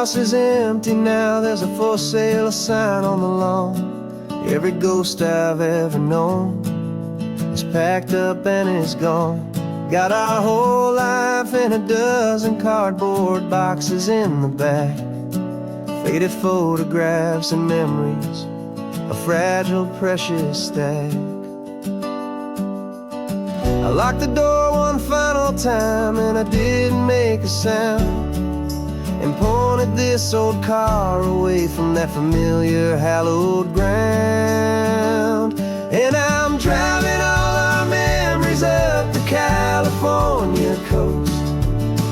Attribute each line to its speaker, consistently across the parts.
Speaker 1: house is empty now, there's a for sale sign on the lawn. Every ghost I've ever known is packed up and is gone. Got our whole life in a dozen cardboard boxes in the back. Faded photographs and memories, a fragile, precious stack. I locked the door one final time and I didn't make a sound, and pointed this old car away from that familiar hallowed ground. And I'm driving all our memories up the California coast,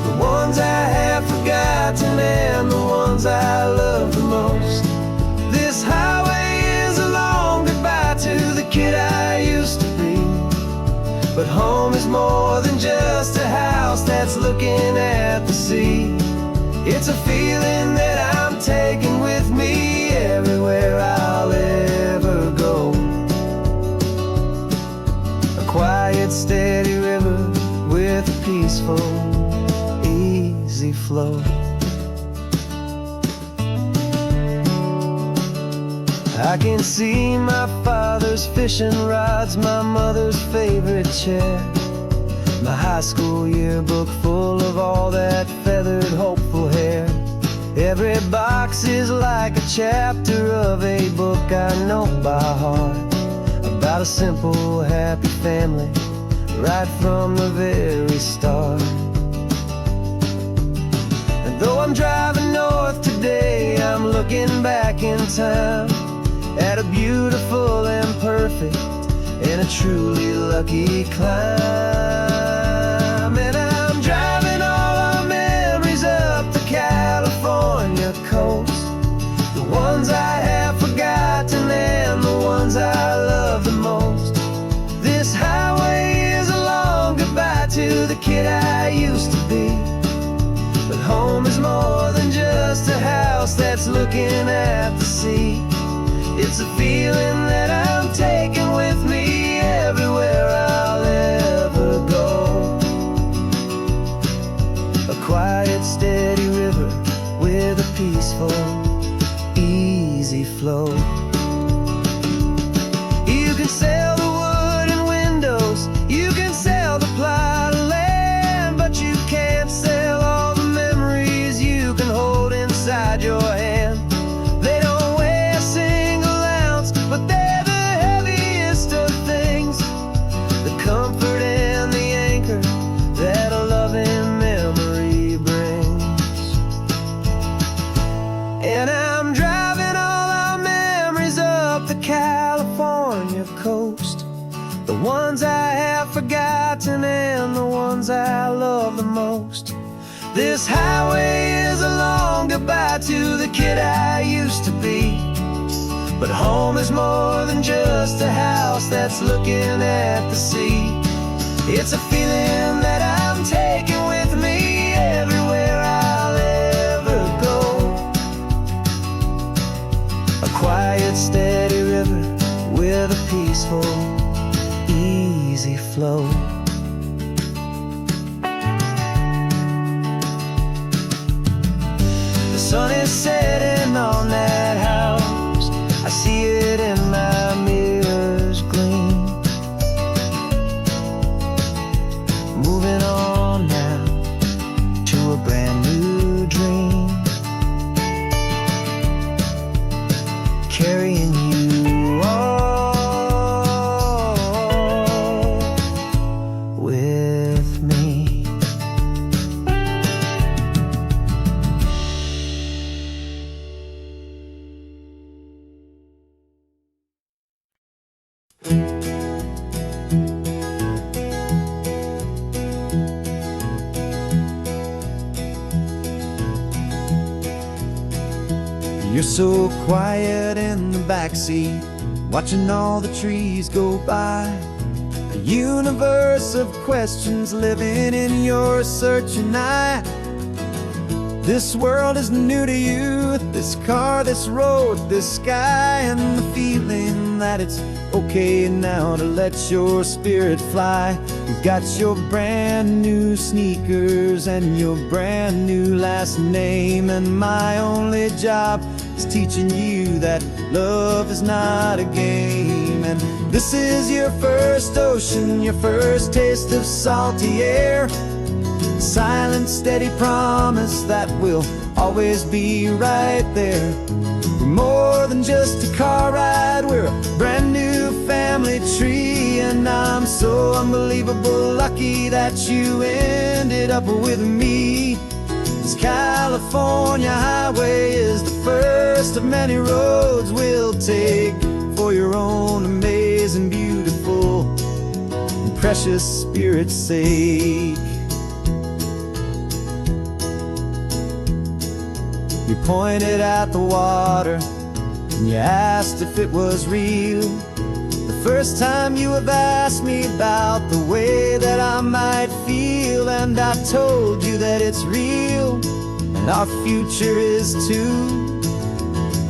Speaker 1: the ones I have forgotten and the ones I love the most. This highway is a long goodbye to the kid I used to be, but home is more than just a house that's looking at the sea. It's a feeling that I'm taking with me everywhere I'll ever go. A quiet, steady river with a peaceful, easy flow. I can see my father's fishing rods, my mother's favorite chair, my high school yearbook full of all that feathered, hopeful hair. Every box is like a chapter of a book I know by heart, about a simple, happy family right from the very start. And though I'm driving north today, I'm looking back in time at a beautiful and perfect and a truly lucky climb. And I'm driving all our memories up the California coast, the ones I have forgotten and the ones I love the most. This highway is a long goodbye to the kid I used to be, but home is more than just a house that's looking at the sea. It's a feeling that I'm taking with me everywhere I'll ever go. A quiet, steady river with a peaceful, easy flow. You can sell the wood and windows, you can sell the plot of land, but you can't sell all the memories you can hold inside your hand. They don't weigh a single ounce, but they're the heaviest of things, the comfort and the anchor that a loving memory brings. And I'm driving all our memories up the California coast, the ones I have forgotten and the ones I love the most. This highway is a long goodbye to the kid I used to be, but home is more than just a house that's looking at the sea. It's a feeling that I'm taking with me everywhere I'll ever go. A quiet, steady river with a peaceful, easy flow. The sun is setting on that house, I see it in my mirror's gleam. Moving on now to a brand new dream, carrying you all with me.
Speaker 2: You're so quiet in the backseat, watching all the trees go by. A universe of questions living in your searching eye. This world is new to you, this car, this road, this sky, and the feeling that it's okay now to let your spirit fly. You've got your brand new sneakers and your brand new last name, and my only job is teaching you that love is not a game. And this is your first ocean, your first taste of salty air, silent, steady promise that we'll always be right there. We're more than just a car ride, we're a brand new family tree, and I'm so unbelievable lucky that you ended up with me. This California highway is the first of many roads we'll take for your own amazing, beautiful, and precious spirit's sake. You pointed at the water and you asked if it was real. The first time you have asked me about the way that I might feel, and I told you that it's real and our future is too.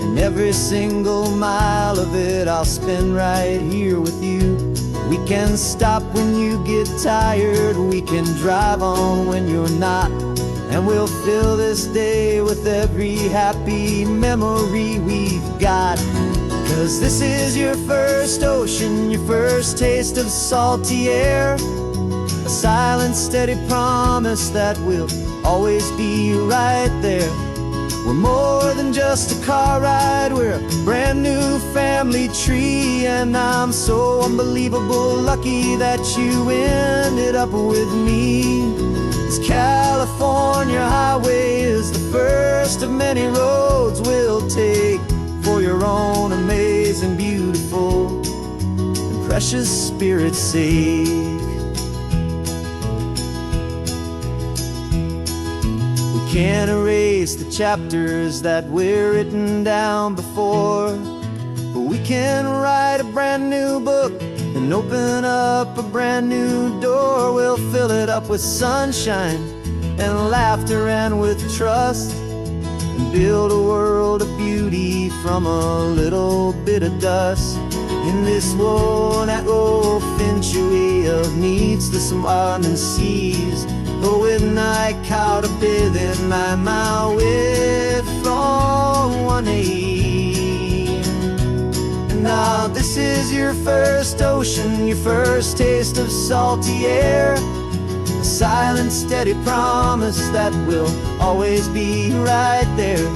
Speaker 2: And every single mile of it I'll spend right here with you. We can stop when you get tired, we can drive on when you're not, and we'll fill this day with every happy memory we've got. 'Cause this is your first ocean, your first taste of salty air, a silent, steady promise that we'll always be right there. We're more than just a car ride, we're a brand new family tree, and I'm so unbelievable lucky that you ended up with me. This California highway is the first of many roads we'll take for your own amazing, beautiful, and precious spirit's sake. We can't erase the chapters that were written down before, but we can write a brand new book and open up a brand new door. We'll fill it up with sunshine and laughter and with trust, and build a world of beauty from a little bit of dust. In this world that finchuí of needs the sun and seas, but when I caught a bit in my way from one aim. Now this is your first ocean, your first taste of salty air, a silent, steady promise that we'll always be right there.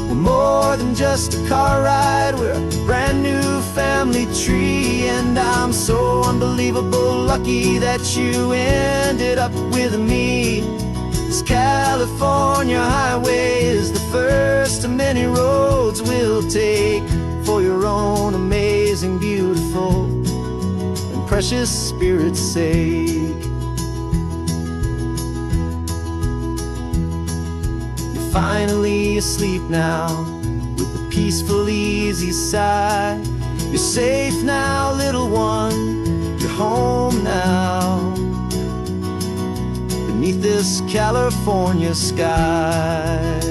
Speaker 2: We're more than just a car ride, we're a brand new family tree, and I'm so unbelievable lucky that you ended up with me. This California highway is the first of many roads we'll take for your own amazing, beautiful, and precious spirit's sake. You're finally asleep now with a peaceful, easy sigh. You're safe now, little one, you're home now, beneath this California sky.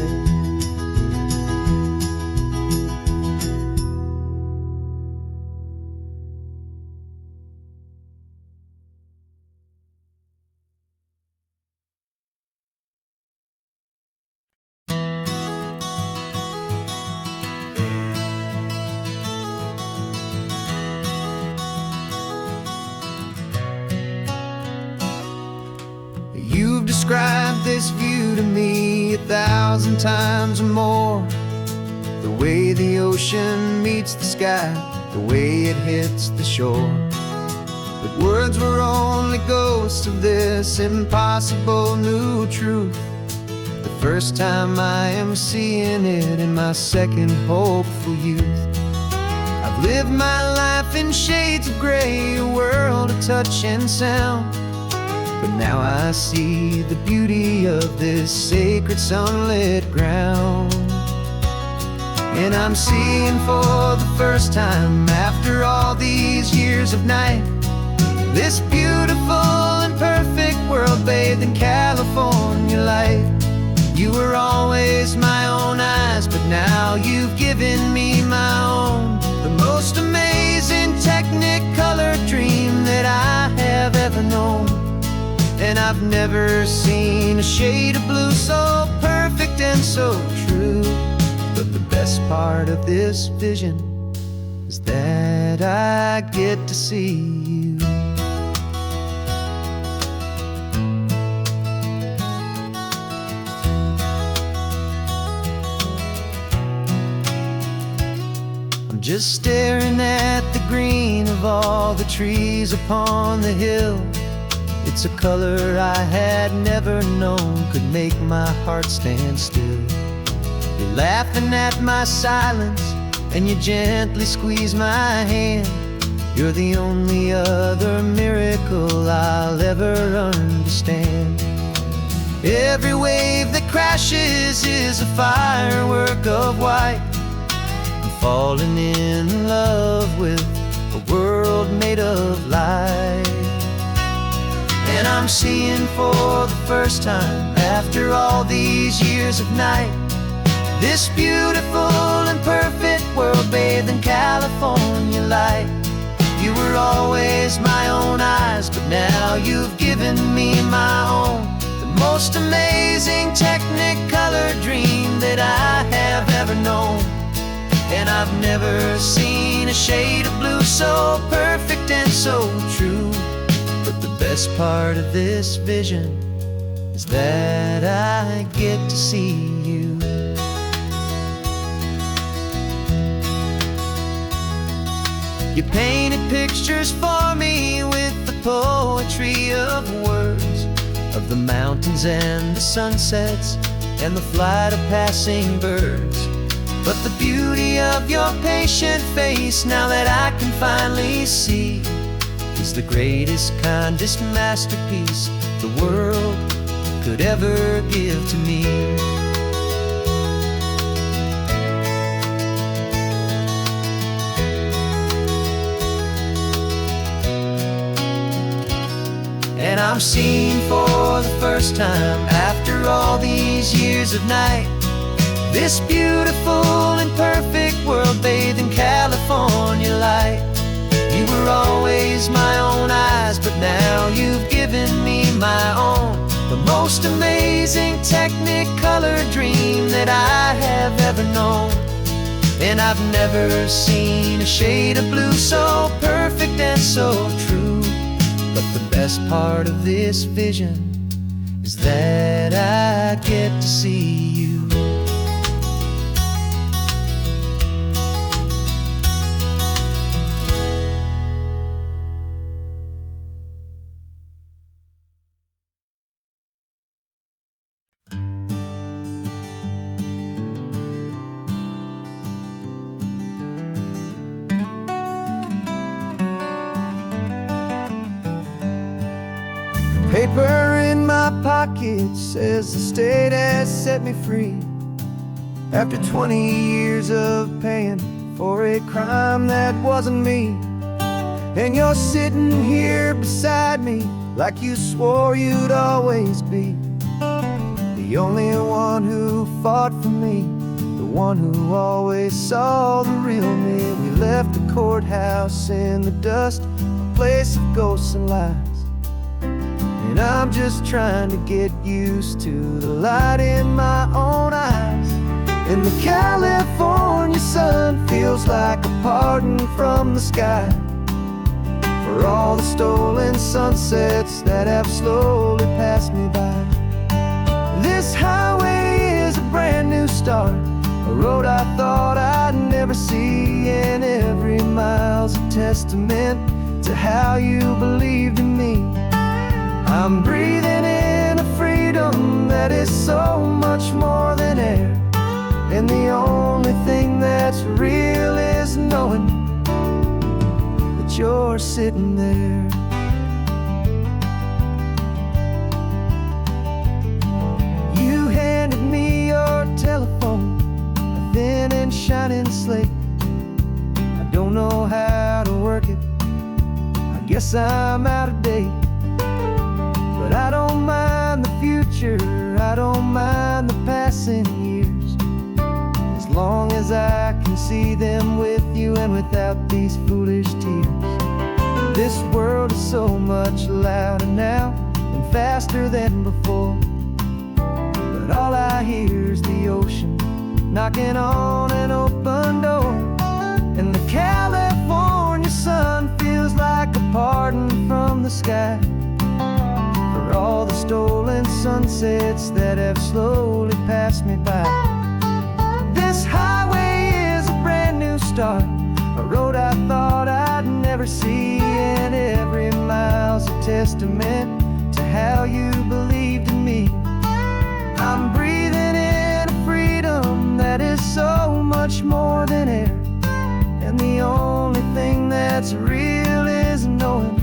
Speaker 2: You've described this view to me 1,000 times or more. The way the ocean meets the sky, the way it hits the shore. But words were only ghosts of this impossible new truth. The first time I am seeing it in my second hopeful youth. I've lived my life in shades of gray, a world of touch and sound, but now I see the beauty of this sacred sunlit ground. And I'm seeing for the first time after all these years of night, this beautiful and perfect world bathed in California light. You were always my own eyes, but now you've given me my own. The most amazing technicolor dream that I have ever known. And I've never seen a shade of blue so perfect and so true. But the best part of this vision is that I get to see you. Just staring at the green of all the trees upon the hill. It's a color I had never known could make my heart stand still. You're laughing at my silence, and you gently squeeze my hand. You're the only other miracle I'll ever understand. Every wave that crashes is a firework of white. Falling in love with a world made of light. And I'm seeing for the first time, after all these years of night, this beautiful and perfect world bathed in California light. You were always my own eyes, but now you've given me my own. The most amazing technicolor dream that I have ever known. And I've never seen a shade of blue so perfect and so true. But the best part of this vision is that I get to see you. You painted pictures for me with the poetry of words, of the mountains and the sunsets and the flight of passing birds. But the beauty of your patient face, now that I can finally see, is the greatest, kindest masterpiece the world could ever give to me. And I'm seeing for the first time, after all these years of night, this beautiful and perfect world bathed in California light. You were always my own eyes, but now you've given me my own. The most amazing technicolor dream that I have ever known. And I've never seen a shade of blue so perfect and so true. But the best part of this vision is that I get to see you.
Speaker 1: Paper in my pocket says the state has set me free. After 20 years of paying for a crime that wasn't me. And you're sitting here beside me like you swore you'd always be. The only one who fought for me, the one who always saw the real me. We left the courthouse in the dust, a place of ghosts and lies. And I'm just trying to get used to the light in my own eyes. And the California sun feels like a pardon from the sky for all the stolen sunsets that have slowly passed me by. This highway is a brand new start, a road I thought I'd never see. And every mile's a testament to how you believed in me. I'm breathing in a freedom that is so much more than air. And the only thing that's real is knowing that you're sitting there. You handed me your telephone, a thin and shining slate. I don't know how to work it, I guess I'm out of date. But I don't mind the future, I don't mind the past. passing years, as long as I can see them with you and without these foolish tears. This world is so much louder now and faster than before, but all I hear is the ocean knocking on an open door. And the California sun feels like a pardon from the sky for all the stolen sunsets that have slowly passed me by. This highway is a brand new start, a road I thought I'd never see, and every mile's a testament to how you believed in me. I'm breathing in a freedom that is so much more than air, and the only thing that's real is knowing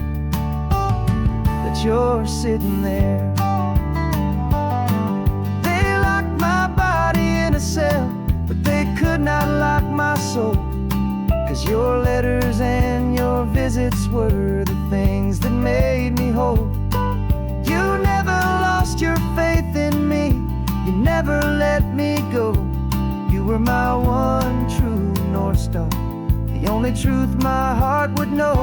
Speaker 1: that you're sitting there. They locked my body in a cell, but they could not lock my soul, 'cause your letters and your visits were the things that made me whole. You never lost your faith in me, you never let me go. You were my one true North Star, the only truth my heart would know.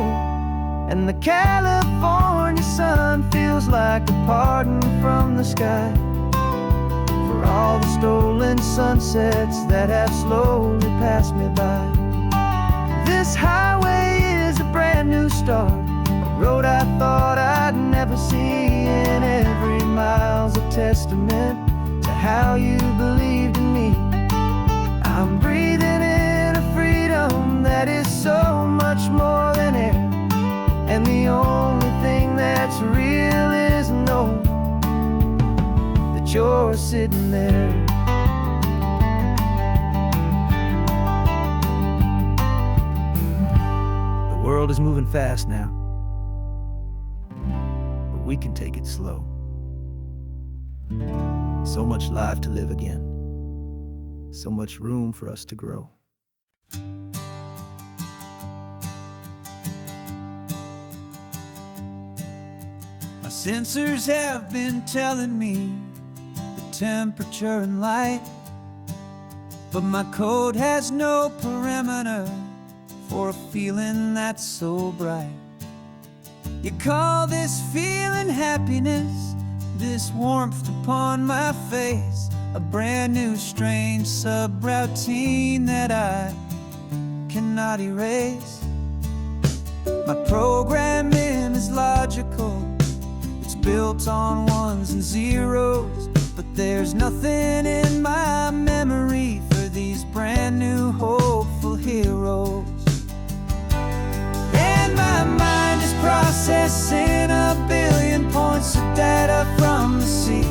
Speaker 1: And the California sun feels like a pardon from the sky for all the stolen sunsets that have slowly passed me by. This highway is a brand new start, a road I thought I'd never see, and every mile's a testament to how you believed in me. I'm breathing in a freedom that is so much more than air, and the only thing that's real is knowing that you're sitting there. The world is moving fast now, but we can take it slow. So much life to live again, so much room for us to grow. My sensors have been telling me the temperature and light, but my code has no parameter for a feeling that's so bright. You call this feeling happiness, this warmth upon my face, a brand new strange subroutine that I cannot erase. My programming is logical, it's built on ones and zeros, but there's nothing in my memory for these brand new hopeful heroes. And my mind is processing a billion points of data from the sea,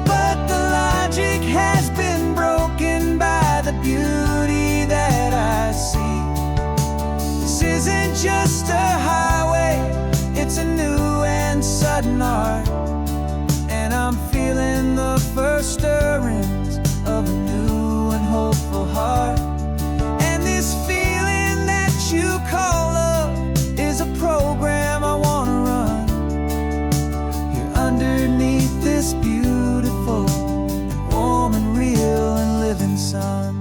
Speaker 1: but the logic has been broken by the beauty that I see. This isn't just a highway, it's a new and sudden art, and I'm feeling the first stirrings of a new and hopeful heart. And this feeling that you call love is a program I wanna run here underneath this beautiful and warm and real and living sun.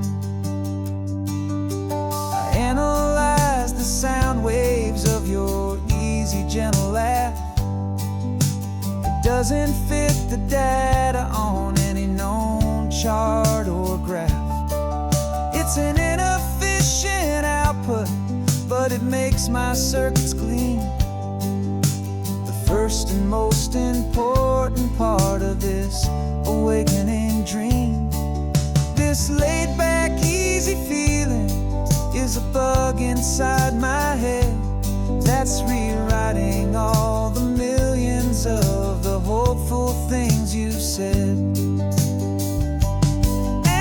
Speaker 1: I analyze the sound waves of your easy, gentle laugh. It doesn't fit the data on any known chart or graph. It's an inefficient output, but it makes my circuits gleam. The first and most important part of this awakening dream. This laid back, easy feeling is a bug inside my head that's rewriting all the millions of the hopeful things you said.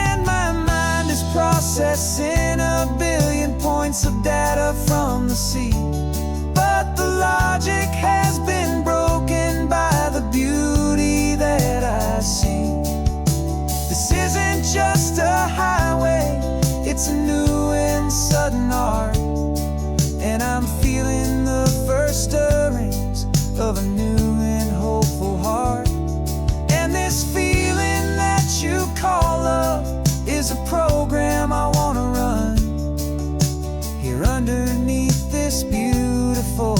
Speaker 1: And my mind is processing a billion points of data from the sea, but the logic has been broken by the beauty that I see. This isn't just a highway, it's a new and sudden art, and I'm feeling the first stirrings of a new and hopeful heart. And this feeling that you call
Speaker 2: is a program I wanna run here underneath this beautiful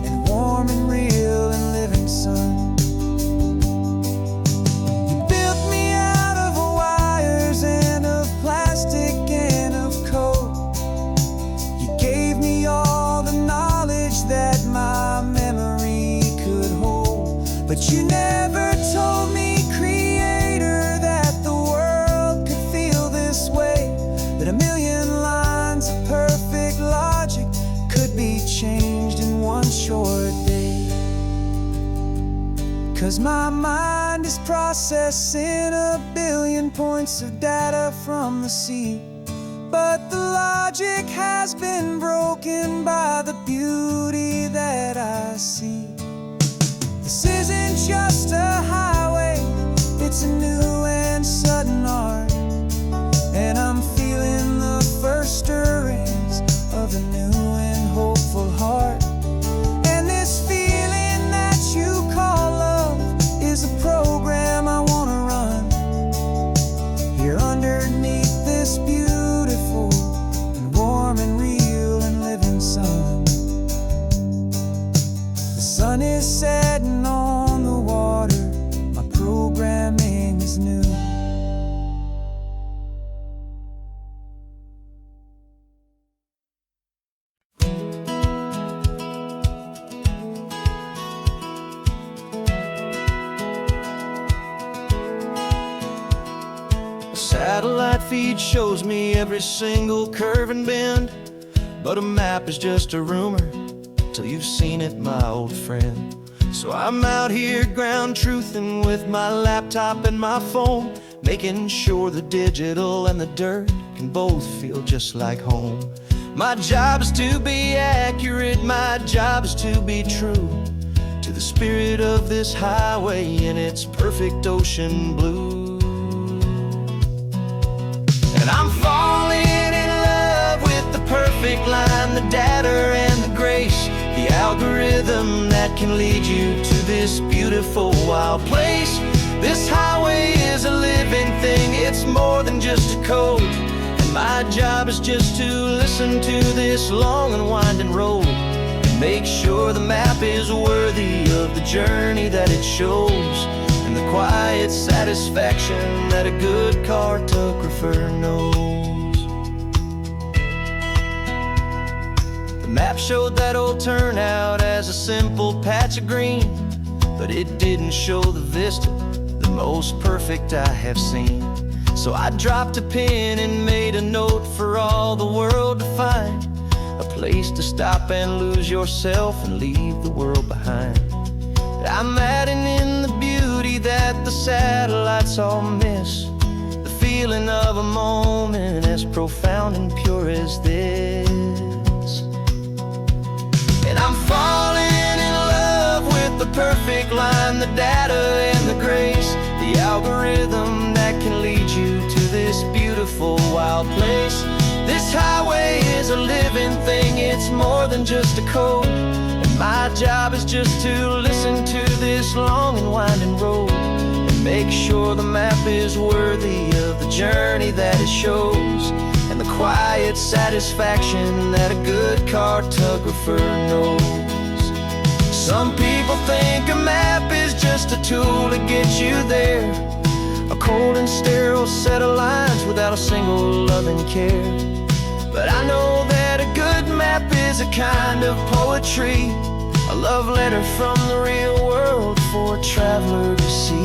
Speaker 2: and warm and real and living sun. You built me out of wires and of plastic and of coal. You gave me all the knowledge that my memory could hold, but you never told me, Creator, that the world could feel this way, that a million lines of perfect logic could be changed in one short day. 'Cause my mind is processing a billion points of data from the sea, but the logic has been broken by the beauty that I see. This isn't just a highway, it's a new and sudden art, and I'm feeling the first stirrings of a new and hopeful heart. And this feeling that you call love is a program I wanna run here underneath this beautiful and warm and real and living sun. The sun is setting on the water, my programming is new. A satellite feed shows me every single curve and bend, but a map is just a rumor till you've seen it, my old friend. So I'm out here ground truthing with my laptop and my phone, making sure the digital and the dirt can both feel just like home. My job is to be accurate, my job is to be true to the spirit of this highway in its perfect ocean blue. And I'm falling in love with the perfect line, the data and the grace, the algorithm that can lead you to this beautiful wild place. This highway is a living thing, it's more than just a code, and my job is just to listen to this long and winding road and make sure the map is worthy of the journey that it shows, and the quiet satisfaction that a good cartographer knows. The map showed that old turnout as a simple patch of green, but it didn't show the vista, the most perfect I have seen. So I dropped a pin and made a note for all the world to find, a place to stop and lose yourself and leave the world behind. I'm adding in the beauty that the satellites all miss, the feeling of a moment as profound and pure as this. And I'm falling in love with the perfect line, the data and the grace, the algorithm that can lead you to this beautiful wild place. This highway is a living thing, it's more than just a code, and my job is just to listen to this long and winding road and make sure the map is worthy of the journey that it shows, and the quiet satisfaction that a good cartographer knows. Some people think a map is just a tool to get you there, a cold and sterile set of lines without a single loving care. But I know that a good map is a kind of poetry, a love letter from the real world for a traveler to see.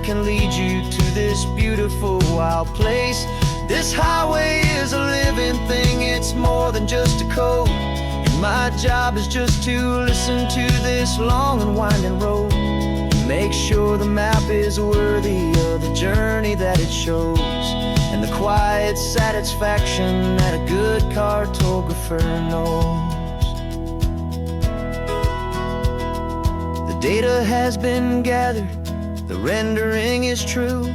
Speaker 2: Can lead you to this beautiful wild place. This highway is a living thing, it's more than just a code, and my job is just to listen to this long and winding road and make sure the map is worthy of the journey that it shows, and the quiet satisfaction that a good cartographer knows. The data has been gathered, the rendering is true.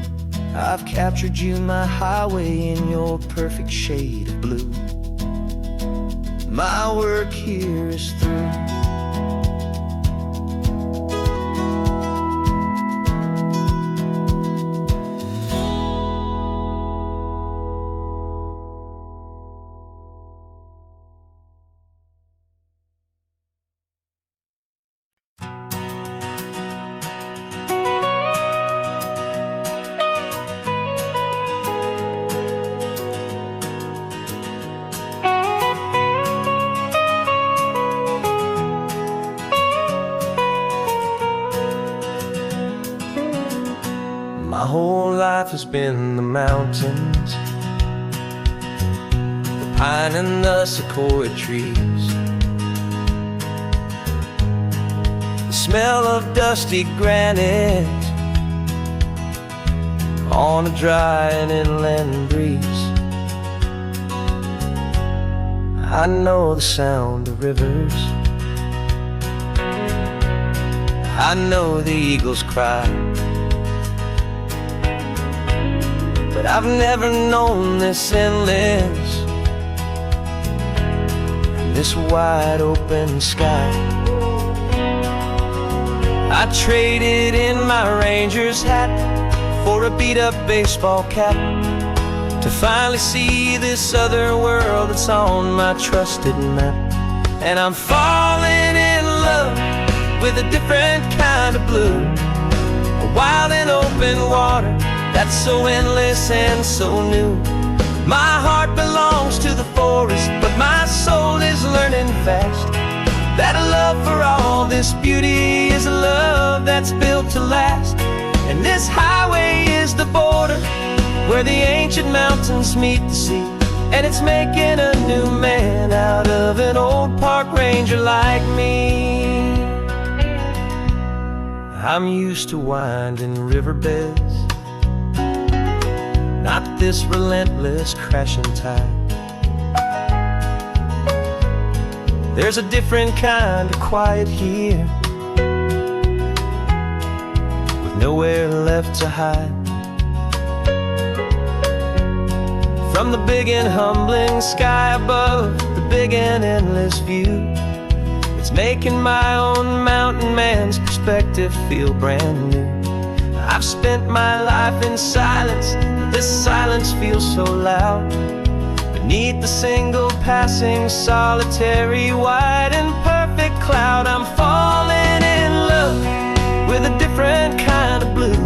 Speaker 2: I've captured you, my highway, in your perfect shade of blue. My work here is through.
Speaker 1: My whole life has been the mountains, the pine and the sequoia trees, the smell of dusty granite on a dry and inland breeze. I know the sound of rivers, I know the eagles cry, but I've never known this endless, this wide open sky. I traded in my ranger's hat for a beat-up baseball cap to finally see this other world that's on my trusted map. And I'm falling in love with a different kind of blue, a wild and open water that's so endless and so new. My heart belongs to the forest, but my soul is learning fast that a love for all this beauty is a love that's built to last. And this highway is the border where the ancient mountains meet the sea, and it's making a new man out of an old park ranger like me. I'm used to winding riverbeds, not this relentless crashing tide. There's a different kind of quiet here, with nowhere left to hide. From the big and humbling sky above, the big and endless view, it's making my own mountain man's perspective feel brand new. I've spent my life in silence, this silence feels so loud. Beneath the single passing solitary white and perfect cloud, I'm falling in love with a different kind of blue,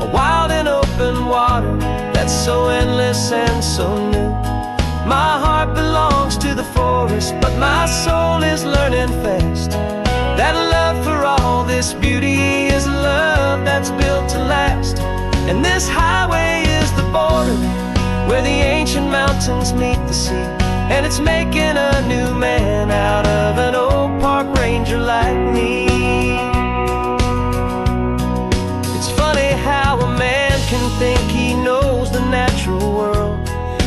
Speaker 1: a wild and open water that's so endless and so new. My heart belongs to the forest, but my soul is learning fast that a love for all this beauty is a love that's built to last. And this highway is the border where the ancient mountains meet the sea, and it's making a new man out of an old park ranger like me. It's funny how a man can think he knows the natural world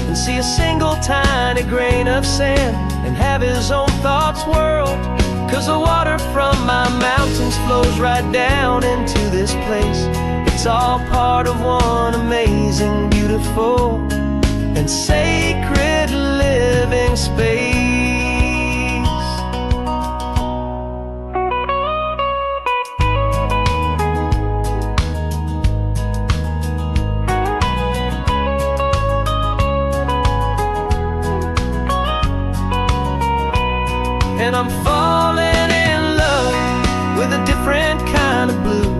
Speaker 1: and see a single tiny grain of sand and have his own thoughts whirled. 'Cause the water from my mountains flows right down into this place. It's all part of one amazing, beautiful, and sacred living space. And I'm falling in love with a different kind of blue,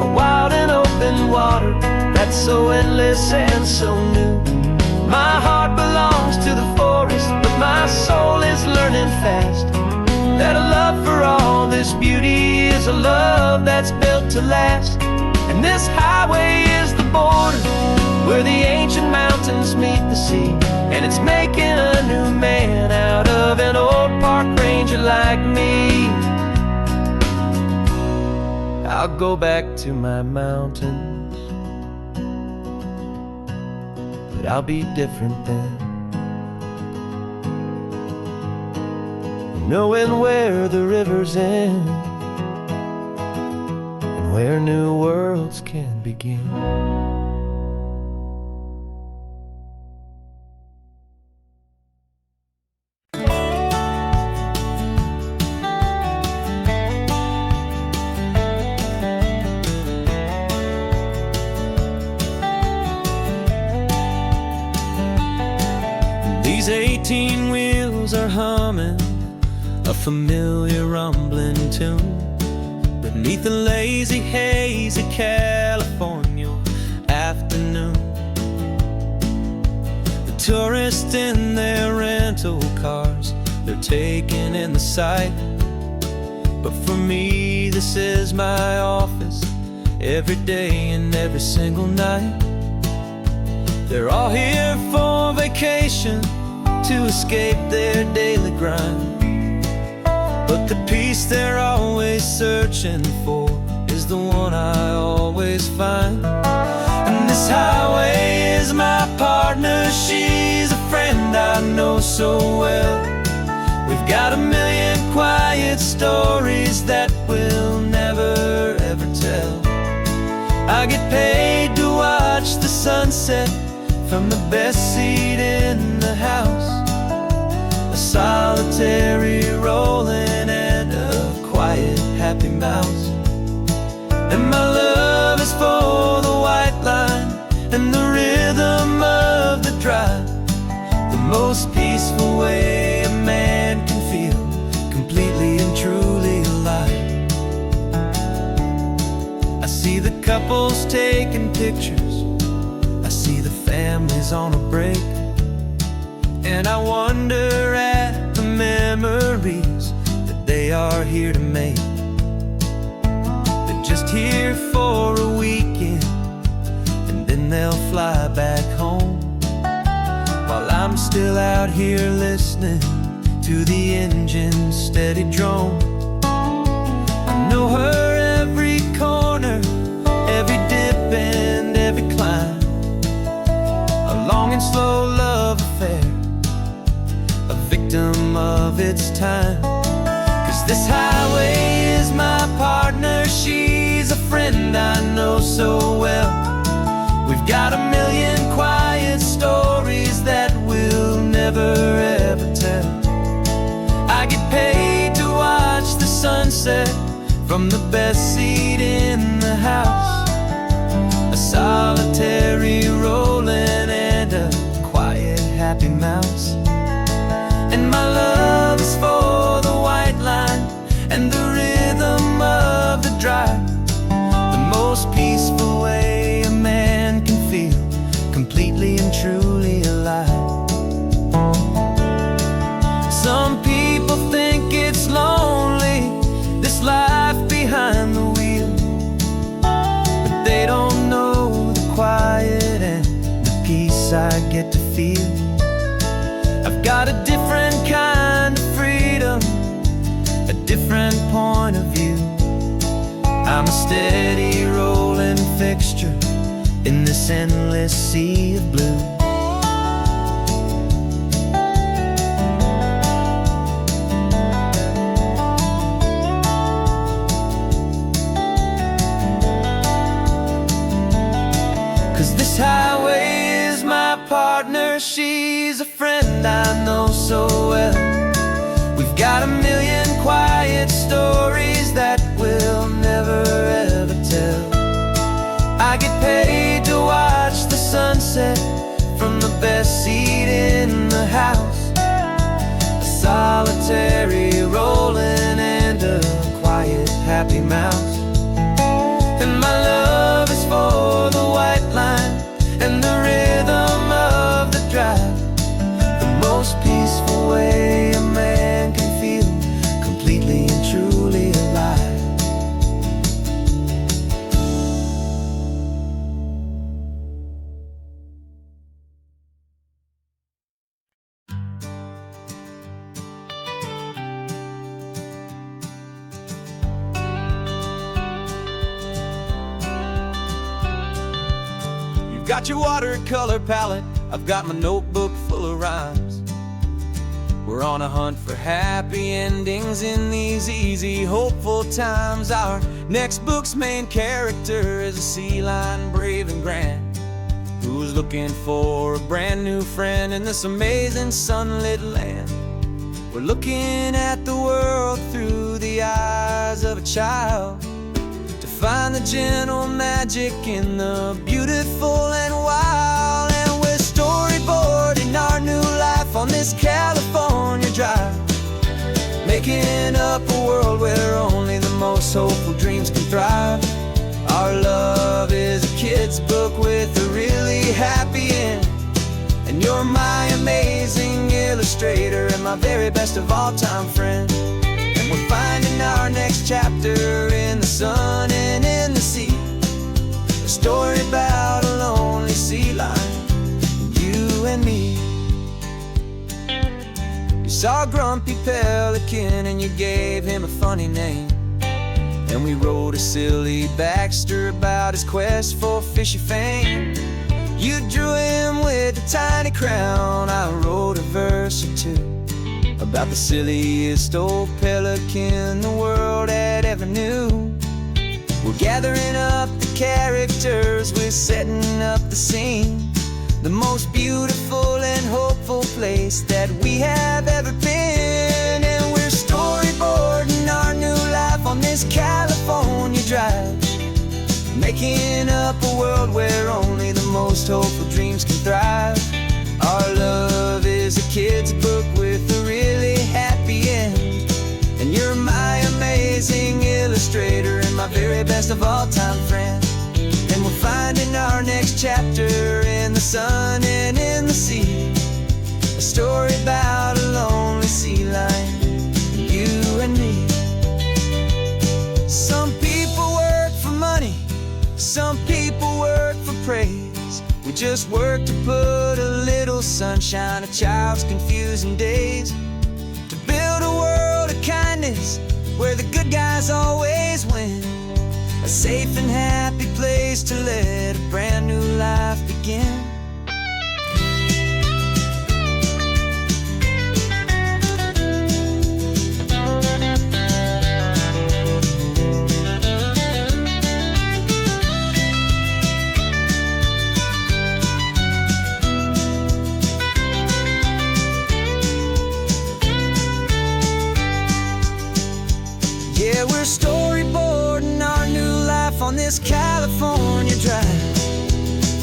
Speaker 1: a wild and open water that's so endless and so new. My heart belongs to the forest, but my soul is learning fast that a love for all this beauty is a love that's built to last. And this highway is the border where the ancient mountains meet the sea, and it's making a new man out of an old park ranger like me. I'll go back to my mountains, but I'll be different then, knowing where the rivers end and where new worlds can begin.
Speaker 2: These 18 wheels are humming a familiar rumbling tune beneath a lazy, hazy California afternoon. The tourists in their rental cars, they're taking in the sight. But for me, this is my office, every day and every single night. They're all here for vacation, to escape their daily grind. But the peace they're always searching for is the one I always find. And this highway is my partner, she's a friend I know so well. We've got a million quiet stories that we'll never ever tell. I get paid to watch the sunset from the best seat in the house, a solitary rolling and a quiet happy mouse. And my love is for the white line and the rhythm of the drive, the most peaceful way a man can feel completely and truly alive. I see the couples taking pictures, I see the families on a break, and I wonder at the memories that they are here to make. They're just here for a weekend, and then they'll fly back home, while I'm still out here listening to the engine's steady drone. I know her every corner, every dip and every climb, a long and slow love affair, a victim of its time. 'Cause this highway is my partner, she's a friend I know so well. We've got a million quiet stories that we'll never ever tell. I get paid to watch the sunset from the best seat in the house, a solitary rolling and a quiet happy mouse. And my love is for the white line and the rhythm of the drive, the most peaceful way a man can feel completely and truly alive. Some people think it's lonely, this life behind the wheel, but they don't know the quiet and the peace I get to feel. I've got a different kind of freedom, a different point of view. I'm a steady rolling fixture in this endless sea of blue. This highway is my partner, she's a friend I know so well. We've got a million quiet stories that we'll never ever tell. I get paid to watch the sunset from the best seat in the house, a solitary rolling and a quiet happy mouse. And my love is for the white line and the rhythm of the drive, the most peaceful way a man can feel completely and truly alive.
Speaker 1: got your watercolor palette, I've got my notebook full of rhymes. We're on a hunt for happy endings in these easy, hopeful times. Our next book's main character is a sea lion, brave and grand, who's looking for a brand new friend in this amazing sunlit land. We're looking at the world through the eyes of a child, to find the gentle magic in the beautiful and wild. And we're storyboarding our new life on this California drive, making up a world where only the most hopeful dreams can thrive. Our love is a kid's book with a really happy end, and you're my amazing illustrator and my very best of all time friend. And we're finding our next chapter in the sun and in the sea, a story about a lonely sea lion, you and me. You saw a grumpy pelican and you gave him a funny name, and we wrote a silly Baxter about his quest for fishy fame. You drew him with a tiny crown, I wrote a verse or two about the silliest old pelican the world had ever knew. We're gathering up the characters, we're setting up the scene, the most beautiful and hopeful place that we have ever been. And we're storyboarding our new life on this California drive, making up a world where only the most hopeful dreams can thrive. Our love is a kid's book with a really happy end, and you're my amazing illustrator and my very best of all time friend. And we're finding our next chapter in the sun and in the sea, a story about a lonely sea lion, you and me. Some people work for money, some people work for praise. We just work to put a little sunshine in a child's confusing days, to build a world of kindness where the good guys always win, a safe and happy place to let a brand new life begin. Yeah, we're storyboarding our new life on this California drive,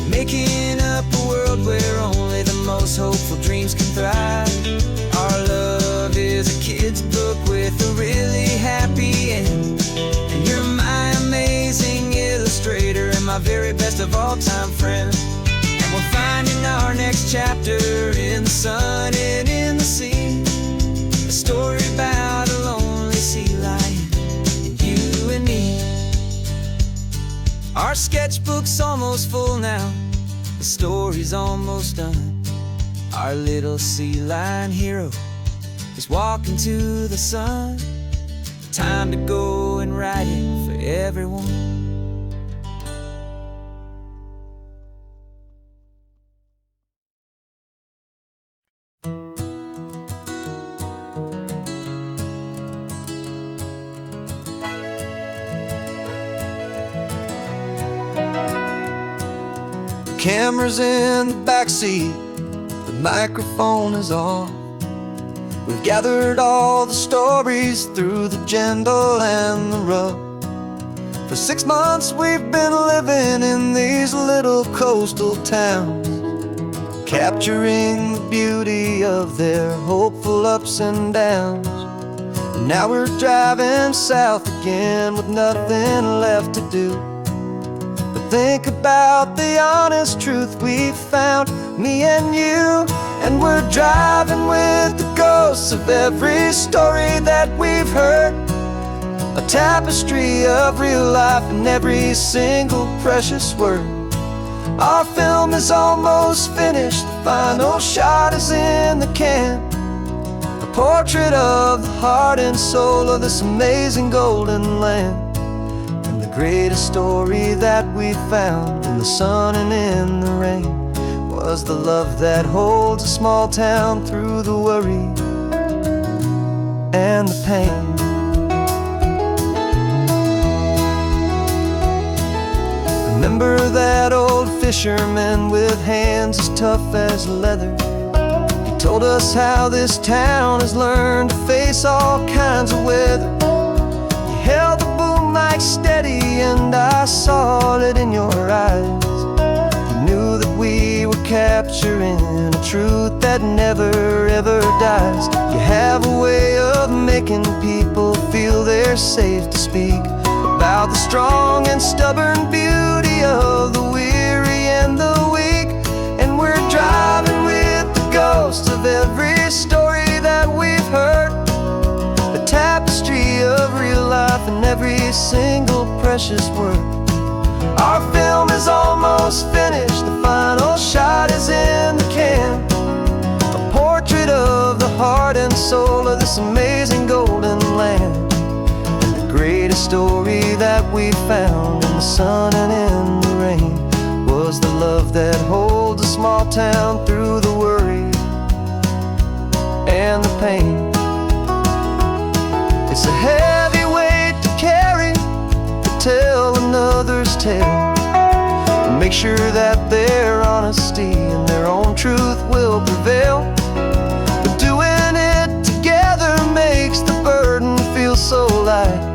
Speaker 1: making up a world where only the most hopeful dreams can thrive. Our love is a kid's book with a really happy end, and you're my amazing illustrator and my very best of all time friend. And we're finding our next chapter in the sun and in the sea, a story about a lonely sea lion, and me. Our sketchbook's almost full now, the story's almost done. Our little sea lion hero is walking to the sun. Time to go and write it for everyone. Camera's in the backseat, the microphone is on. We've gathered all the stories through the gentle and the rough. For 6 months we've been living in these little coastal towns, capturing the beauty of their hopeful ups and downs. And now we're driving south again with nothing left to do. Think about the honest truth we found, me and you. And we're driving with the ghosts of every story that we've heard, a tapestry of real life in every single precious word. Our film is almost finished, the final shot is in the can, a portrait of the heart and soul of this amazing golden land. greatest story that we found in the sun and in the rain was the love that holds a small town through the worry and the pain. Remember that old fisherman with hands as tough as leather? He told us how this town has learned to face all kinds of weather. You held the boom mic steady and I saw it in your eyes. You knew that we were capturing a truth that never ever dies. You have a way of making people feel they're safe to speak about the strong and stubborn beauty of the weary and the weak. And we're driving with the ghosts of every story that we've heard, the tapestry of real life and every single precious word. Our film is almost finished, the final shot is in the can, a portrait of the heart and soul of this amazing golden land. Greatest story that we found in the sun and in the rain was the love that holds a small town through the worry and the pain. It's a heavy weight to carry, to tell another's tale, and make sure that their honesty and their own truth will prevail. But doing it together makes the burden feel so light.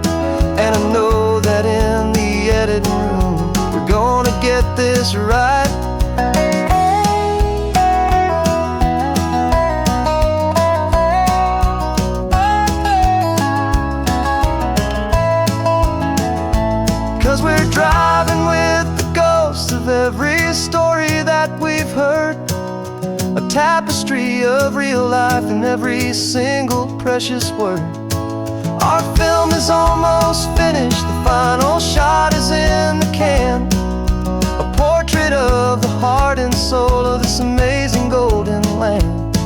Speaker 1: And I know that in the editing room we're gonna get this right. 'Cause we're driving with the ghosts of every story that we've heard, a tapestry of real life in every single precious word. Our film is almost finished, the final shot is in the can, a portrait of the heart and soul of this amazing golden land.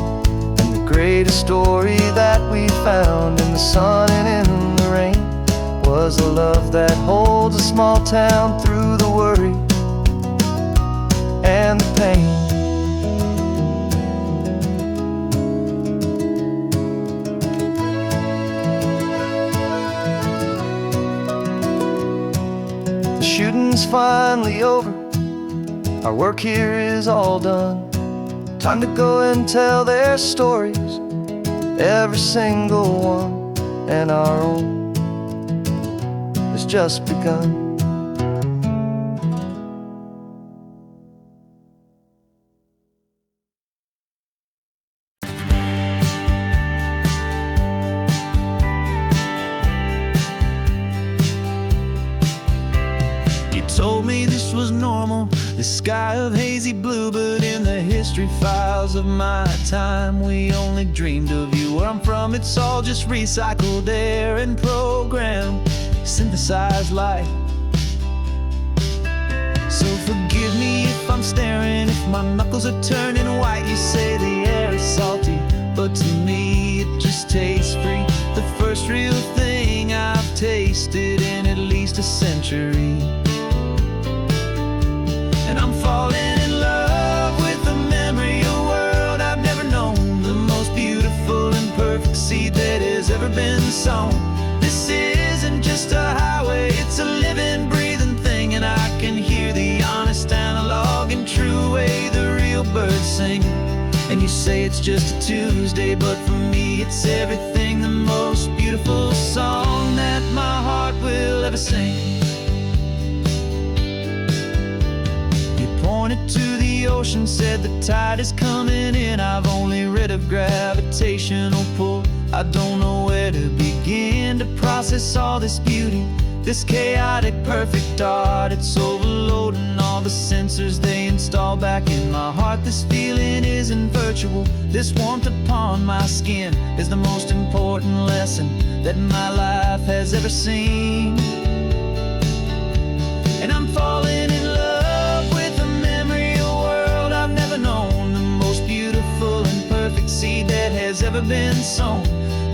Speaker 1: And the greatest story that we found in the sun and in the rain was a love that holds a small town through the worry and the pain. Shooting's finally over, our work here is all done. Time to go and tell their stories, every single one, and our own has just begun.
Speaker 2: Told me this was normal, the sky of hazy blue, but in the history files of my time we only dreamed of you. Where I'm from, it's all just recycled air and programmed, synthesized light. So forgive me if I'm staring, if my knuckles are turning white. You say the air is salty, but to me it just tastes free. The first real thing I've tasted in at least a century. And I'm falling in love with the memory of a world I've never known, the most beautiful and perfect seed that has ever been sown. This isn't just a highway, it's a living, breathing thing, and I can hear the honest analog and true way the real birds sing. And you say it's just a Tuesday, but for me it's everything, the most beautiful song that my heart will ever sing. Pointed to the ocean, said the tide is coming in. I've only read of gravitational pull. I don't know where to begin to process all this beauty, this chaotic perfect art. It's overloading all the sensors they install back in my heart. This feeling isn't virtual, this warmth upon my skin is the most important lesson that my life has ever seen. And I'm falling in love with the memory of a world I've never known, the most beautiful and perfect seed that has ever been sown.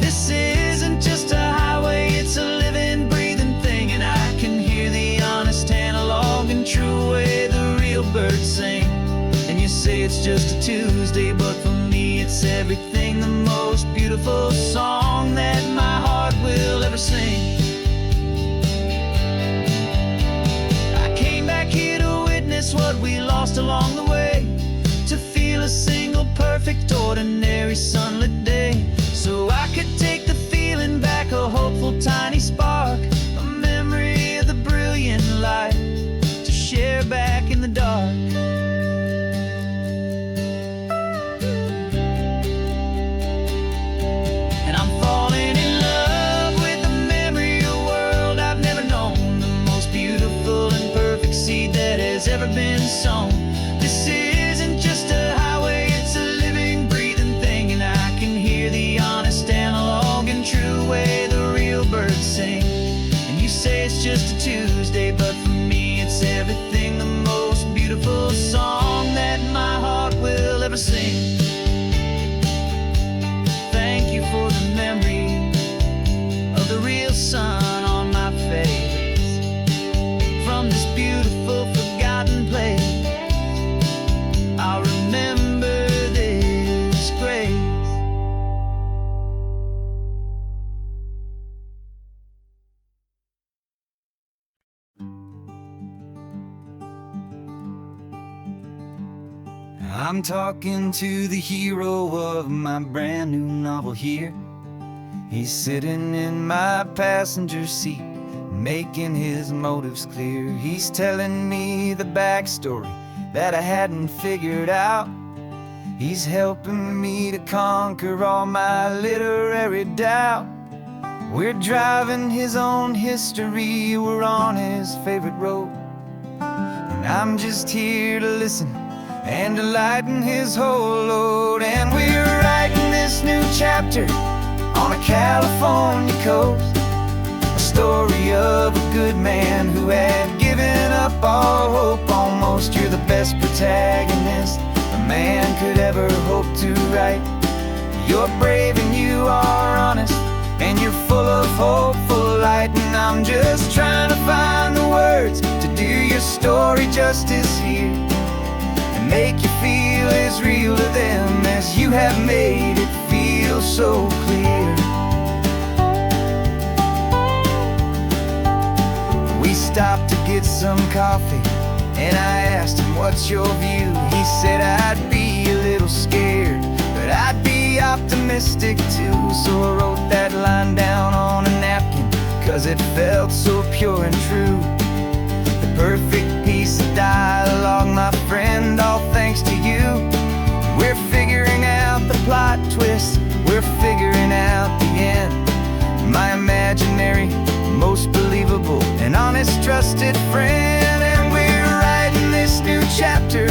Speaker 2: This isn't just a highway, it's a living, breathing thing, and I can hear the it's just a Tuesday, but for me it's everything, the most beautiful song that my heart will ever sing. I came back here to witness what we lost along the way, to feel a single perfect ordinary sunlit day, so I could take the feeling back, a hopeful tiny spark, a memory of the brilliant light to share back in the dark. And I'm falling in love with the memory of a world I've never known, the most beautiful and perfect seed that has ever been sown. This isn't just a highway, it's a living, breathing thing, and I can hear the honest analog and true way the real birds sing. And you say it's just a Tuesday, but for me it's everything, the most beautiful song that my heart will ever sing. Thank you for the memory of the real sun on my face, from this beautiful forgotten place. I'll remember this grace. I'm talking to the hero of my brand new novel here. He's sitting in my passenger seat, making his motives clear. He's telling me the backstory that I hadn't figured out. He's helping me to conquer all my literary doubt. We're driving his own history, we're on his favorite road, and I'm just here to listen and to lighten his whole load. And we're writing this new chapter on a California coast, a story of a good man who had given up all hope almost. You're the best protagonist a man could ever hope to write. You're brave and you are honest, and you're full of hopeful light. And I'm just trying to find the words to do your story justice here, and make you feel as real to them as you have made it feel so clear. We stopped to get some coffee, and I asked him, what's your view? He said, I'd be a little scared, but I'd be optimistic too. So I wrote that line down on a napkin, 'cause it felt so pure and true. The perfect piece of dialogue, my friend, all thanks to you. We're figuring out the plot twist, we're figuring out the end. My imaginary, most believable and honest trusted friend. And we're writing this new chapter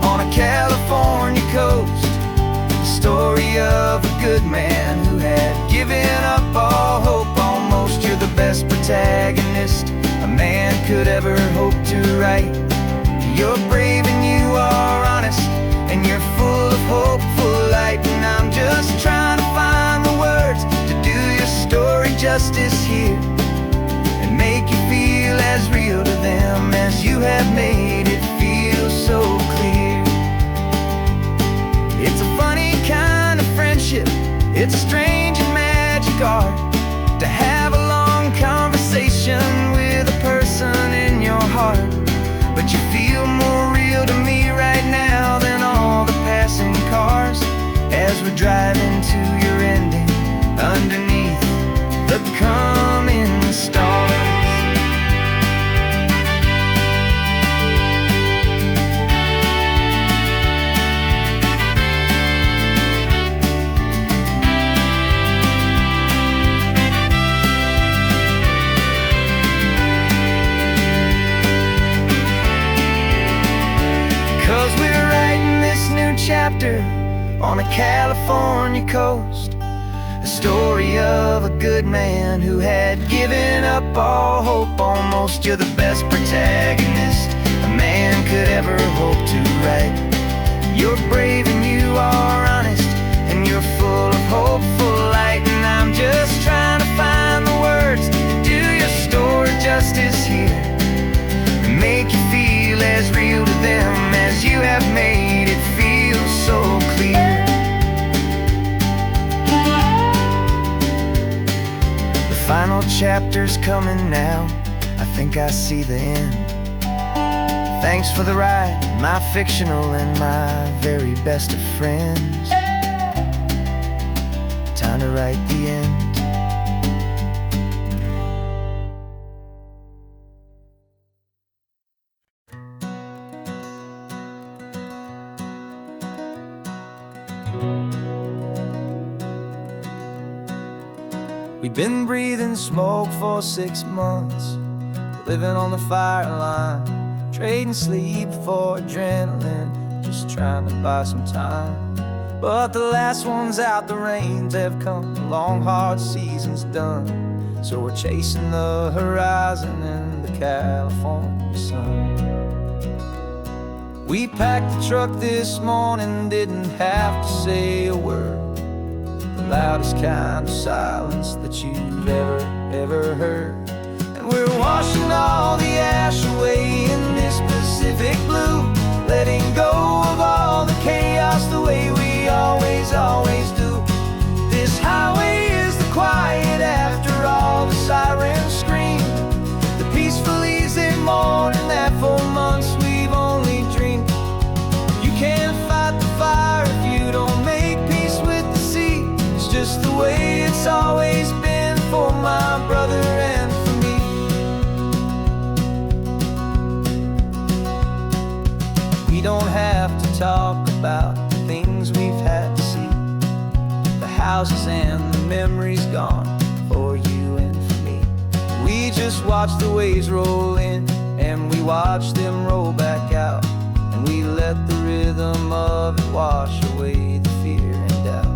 Speaker 2: on a California coast, the story of a good man who had given up all hope almost. You're the best protagonist a man could ever hope to write. You're brave and you are honest, and you're full of hopeful light. And I'm just trying to find the words to do your story justice here, and make you feel as real to them as you have made it feel so clear. It's a funny kind of friendship, it's a strange and magic art to have a long conversation with a person in your heart. But you feel more real to me right now than all the passing cars, as we're driving to your ending underneath the coming stars. 'Cause we're writing this new chapter on a California coast, a story of a good man who had given up all hope almost. You're the best protagonist a man could ever hope to write. You're brave and you are honest, and you're full of hopeful light. And I'm just trying to find the words to do your story justice here, and make you feel as real to them as you have made it feel.
Speaker 1: chapter's coming now. I think I see the end. Thanks for the ride, my fictional and my very best of friends. Time to write the end. We've been breathing smoke for 6 months, living on the fire line, trading sleep for adrenaline, just trying to buy some time. But the last one's out, the rains have come, the long hard season's done. So we're chasing the horizon in the California sun. We packed the truck this morning, didn't have to say a word. The loudest kind of silence that you've ever heard. And we're washing all the ash away in this Pacific blue, letting go of all the chaos the way we always do. This highway is the quiet after all the sirens scream, the peaceful easy morning that for months we've only dreamed. You can't fight the fire if you don't make peace with the sea. It's just the way it's always been for my brother and for me. We don't have to talk about the things we've had to see, the houses and the memories gone for you and for me. We just watch the waves roll in and we watch them roll back out, and we let the rhythm of it wash away the fear and doubt.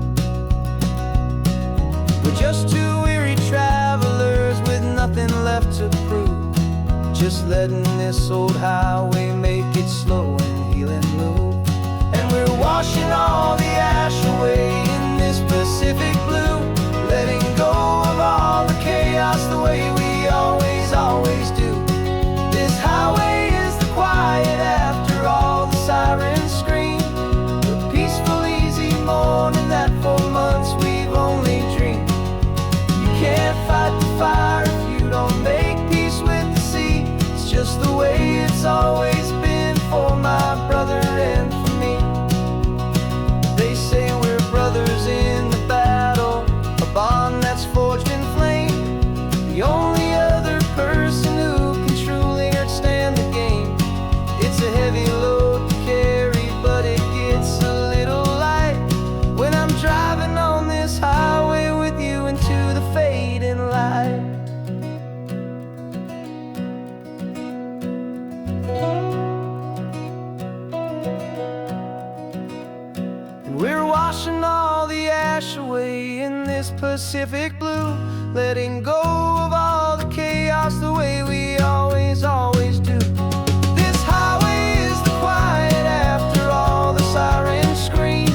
Speaker 1: We're just two weary travelers with nothing left to prove, just letting this old highway make its slow and healing move. And we're washing all the ash away in this Pacific blue, letting go of all the chaos the way we always do. This highway is the quiet after all the sirens scream, the peaceful easy morning that for months we've only dreamed. You can't fight the fire if you don't make peace with the sea. It's just the way it's always been for my brother and for me. They say we're brothers in the battle, a bond that's forged in flame. The only other person who can truly understand the game. It's a heavy load to carry, but it gets a little light when I'm driving on this highway with you into the fading light. We're washing all the ash away in this Pacific blue, letting go of all the chaos the way we always do. This highway is the quiet after all the sirens scream,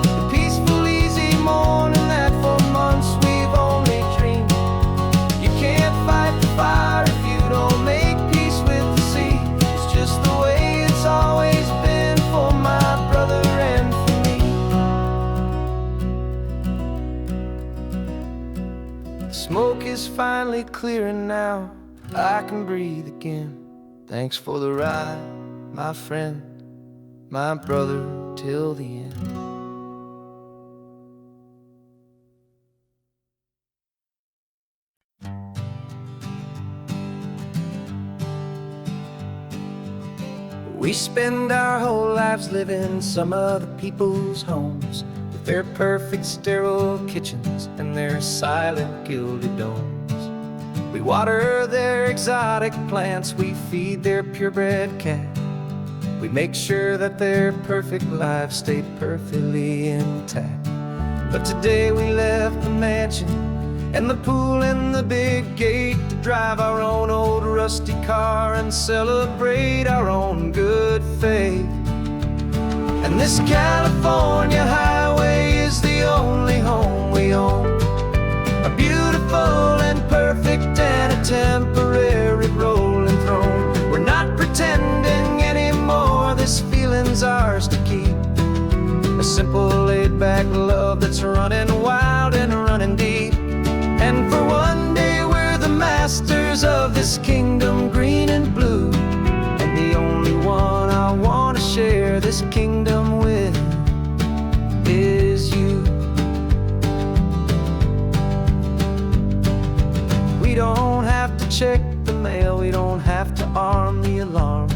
Speaker 1: the peaceful easy morning that for months we've only dreamed. You can't fight the fire if you don't make peace with the sea. It's just the way it's always been for my brother and for me. The smoke is finally clearing now, I can breathe again. Thanks for the ride, my friend, my brother till the end. We spend our whole lives living some other people's homes, with their perfect sterile kitchens and their silent gilded domes. We water their exotic plants, we feed their purebred cat. We make sure that their perfect lives stay perfectly intact. But today we left the mansion and the pool and the big gate to drive our own old rusty car and celebrate our own good faith. And this California highway is the only home we own, a beautiful and perfect and a temporary rolling throne. We're not pretending anymore, this feeling's ours to keep, a simple laid-back love that's running wild and running deep. And for one day we're this kingdom green and blue, and the only one I want to share this kingdom with is you. We don't have to check the mail, we don't have to arm the alarm,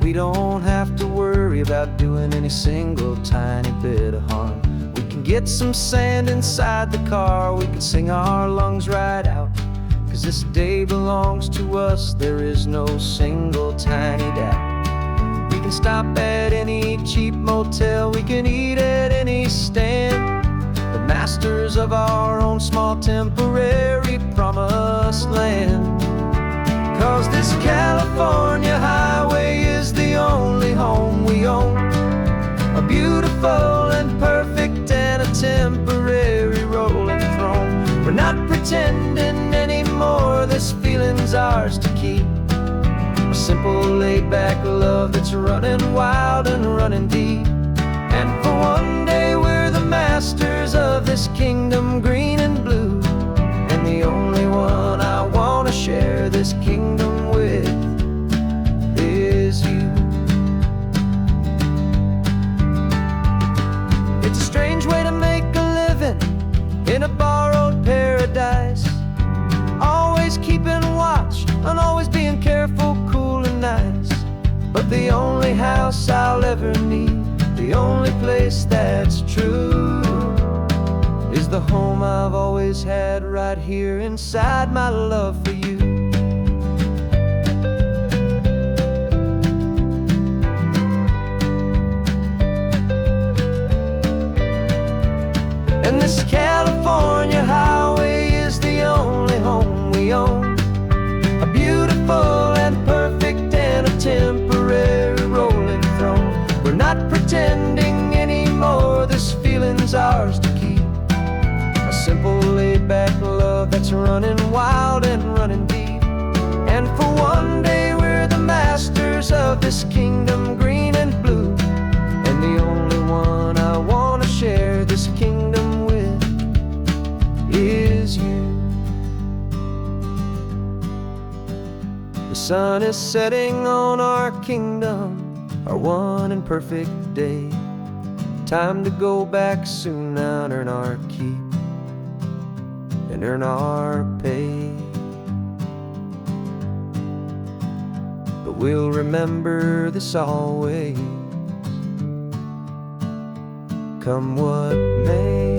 Speaker 1: we don't have to worry about doing any single tiny bit of harm. We can get some sand inside the car, we can sing our lungs right out, 'cause this day belongs to us, there is no single tiny doubt. We can stop at any cheap motel, we can eat at any stand, the masters of our own small temporary promised land. 'Cause this California highway is the only home we own, a beautiful and perfect and a temporary rolling throne. We're not pretending anymore, this feeling's ours to keep, a simple laid-back love that's running wild and running deep. And for one day we're the masters of this kingdom green and blue, and the only one I want to share this kingdom with is you. It's a strange way to make a living in a borrowed paradise, always keeping watch and always being careful, cool and nice. But the only house I'll ever need, the only place that's true, is the home I've always had right here inside my love for you. And this California highway is the only home we own, a beautiful and perfect and a temporary rolling throne. We're not pretending anymore, this feeling's ours to keep, a simple laid-back love that's running wild and running deep. And for one day we're the masters of this kingdom green and blue, and the only one I want to share this kingdom with is you. The sun is setting on our kingdom, our one and perfect day. Time to go back soon now and earn our keep and earn our pay. But we'll remember this always, come what may.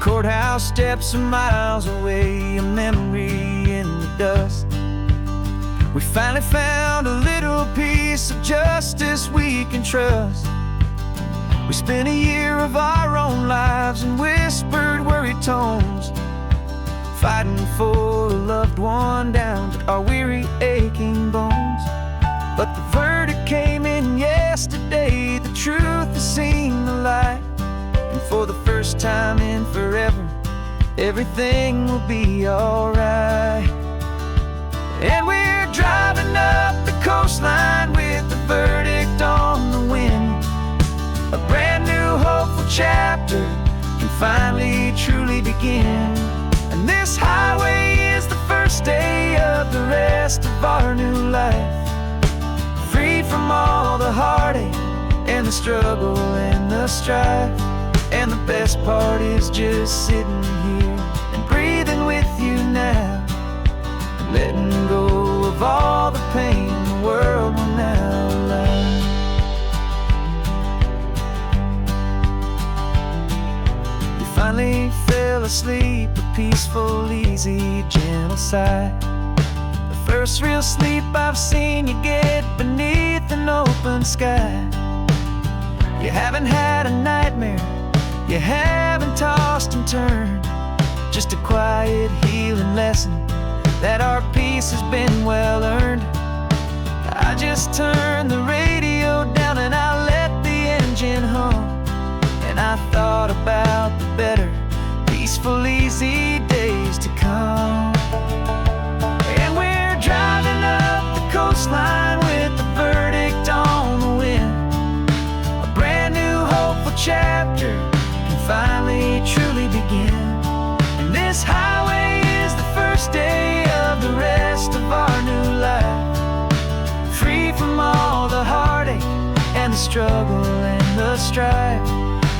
Speaker 1: Courthouse steps are miles away, a memory in the dust. We finally found a little piece of justice we can trust. We spent a year of our own lives in whispered, worried tones, fighting for a loved one down to our weary, aching bones. But the verdict came in yesterday, the truth has seen the light. And for the first time in forever, everything will be alright. And we're driving up the coastline with the verdict on the wind. A brand new hopeful chapter can finally truly begin. And this highway is the first day of the rest of our new life, free from all the heartache and the struggle and the strife. And the best part is just sitting here and breathing with you now, and letting go of all the pain the world will now allow. You finally fell asleep, a peaceful, easy, gentle sigh. The first real sleep I've seen you get beneath an open sky. You haven't had a nightmare, you haven't tossed and turned, just a quiet healing lesson that our peace has been well earned. I just turned the radio
Speaker 2: I thought about the better, peaceful, easy days to come. And we're driving up the coastline with the verdict on the wind. A brand new hopeful chapter can finally truly begin. And this highway is the first day of the rest of our new life, free from all the heartache and the struggle and the strife.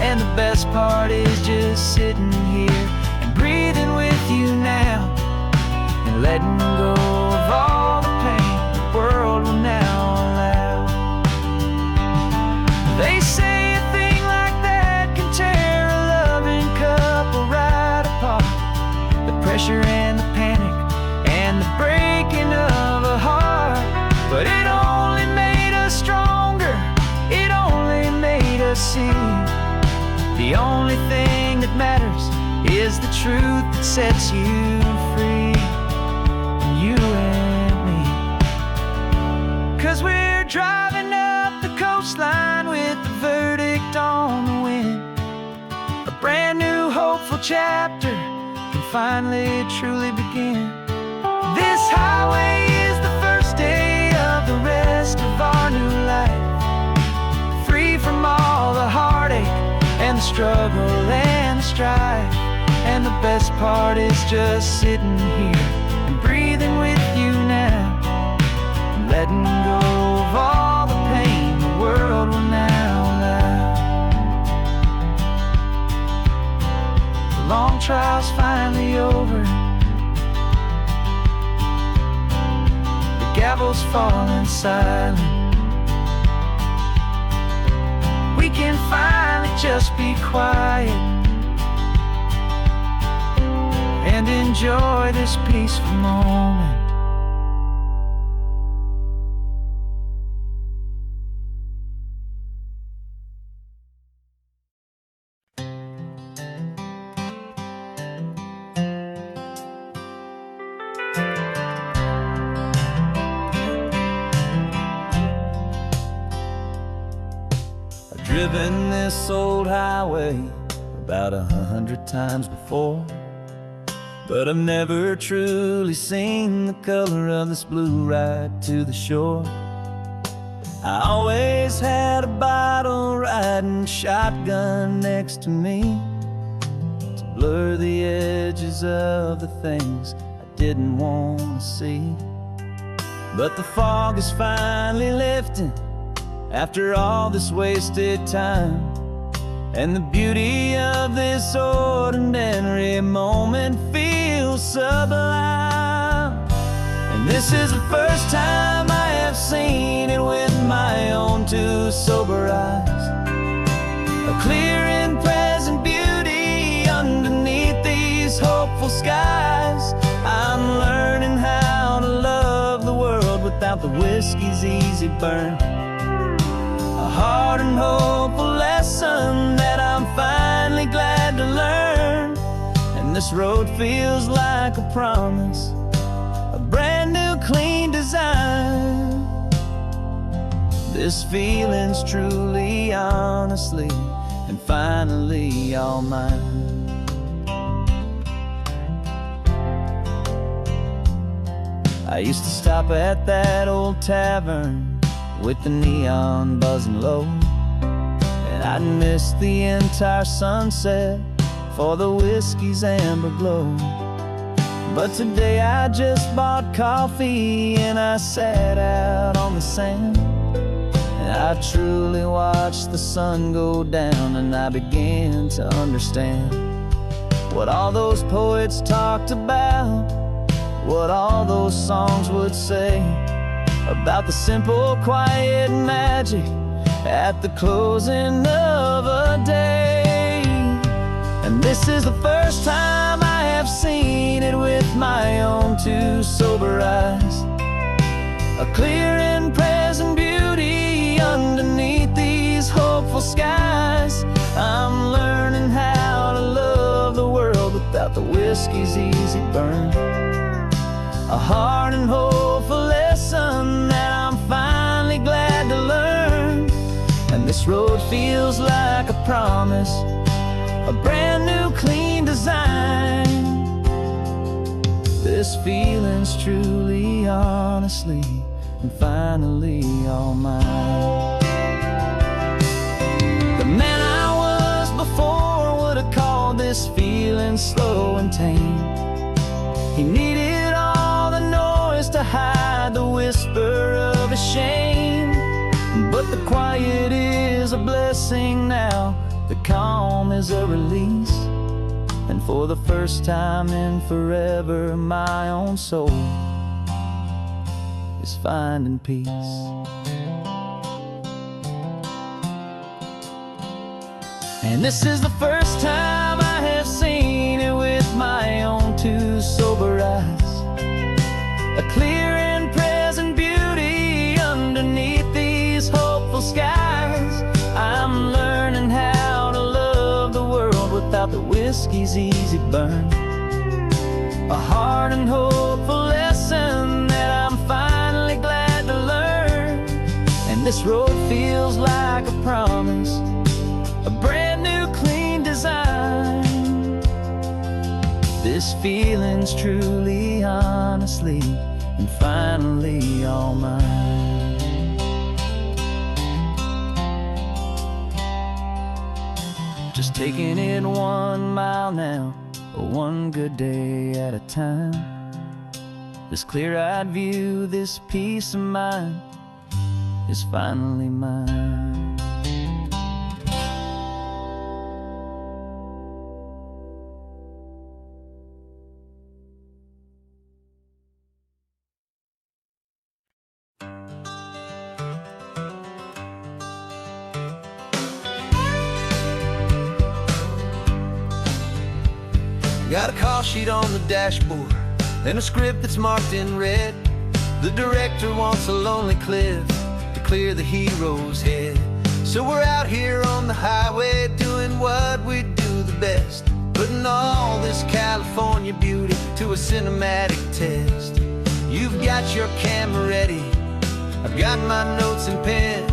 Speaker 2: And the best part is just sitting here and breathing with you now, and letting go of all the pain the world will now allow. They say a thing like that can tear a loving couple right apart. The pressure and the panic and the breaking of a heart. But it only made us stronger, it only made us see the only thing that matters is the truth that sets you free, you and me. 'Cause we're driving up the coastline with the verdict on the wind. A brand new hopeful chapter can finally truly begin. This highway is the first day of the rest of our new life, free from all the heartache and the struggle and the strife. And the best part is just sitting here and breathing with you now, and letting go of all the pain the world will now allow. The long trial's finally over, the gavel's falling silent. We can finally just be quiet and enjoy this peaceful moment. I've driven this old highway about 100 times before, but I've never truly seen the color of this blue right to the shore. I always had a bottle riding shotgun next to me to blur the edges of the things I didn't want to see. But the fog is finally lifting after all this wasted time, and the beauty of this ordinary moment feels sublime. And this is the first time I have seen it with my own two sober eyes, a clear and present beauty underneath these hopeful skies. I'm learning how to love the world without the whiskey's easy burn, a hard and hopeful lesson that I'm finally glad to learn. And this road feels like a promise, a brand new clean design. This feeling's truly, honestly, and finally all mine. I used to stop at that old tavern with the neon buzzing low, and I'd miss the entire sunset for the whiskey's amber glow. But today I just bought coffee and I sat out on the sand, and I truly watched the sun go down, and I began to understand what all those poets talked about, what all those songs would say about the simple, quiet magic at the closing of a day. And this is the first time I have seen it with my own two sober eyes, a clear and present beauty underneath these hopeful skies. I'm learning how to love the world without the whiskey's easy burn, a hard and hopeful lesson that I'm finally glad to learn. And this road feels like a promise, a brand new clean design. This feeling's truly, honestly, and finally all mine. The man I was before would have called this feeling slow and tame. He needed all the noise to hide the whisper of his shame. But the quiet is a blessing now, the calm is a release. And for the first time in forever, my own soul is finding peace. And this is the first time I have seen it with my own two sober eyes. A clear and present beauty underneath these hopeful skies. I'm learning how to love the world without the whiskey's easy burn. A hard and hopeful lesson that I'm finally glad to learn. And this road feels like a promise, a brand new clean design. This feeling's truly, honestly, and finally all mine. Just taking it 1 mile now, one good day at a time. This clear-eyed view, this peace of mind is finally mine.
Speaker 1: Got a call sheet on the dashboard and a script that's marked in red. The director wants a lonely cliff to clear the hero's head. So we're out here on the highway doing what we do the best, putting all this California beauty to a cinematic test. You've got your camera ready, I've got my notes and pen.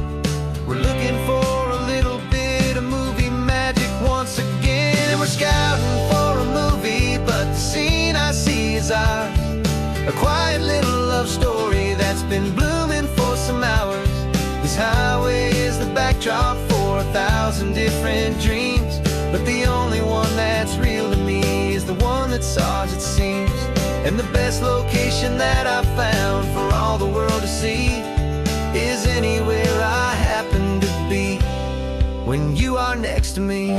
Speaker 1: We're looking for a little bit of movie magic once again. And we're scouting for a movie, but the scene I see is ours. A quiet little love story that's been blooming for some hours. This highway is the backdrop for 1,000 different dreams, but the only one that's real to me is the one that's ours, it seems. And the best location that I've found for all the world to see is anywhere I happen to be when you are next to me.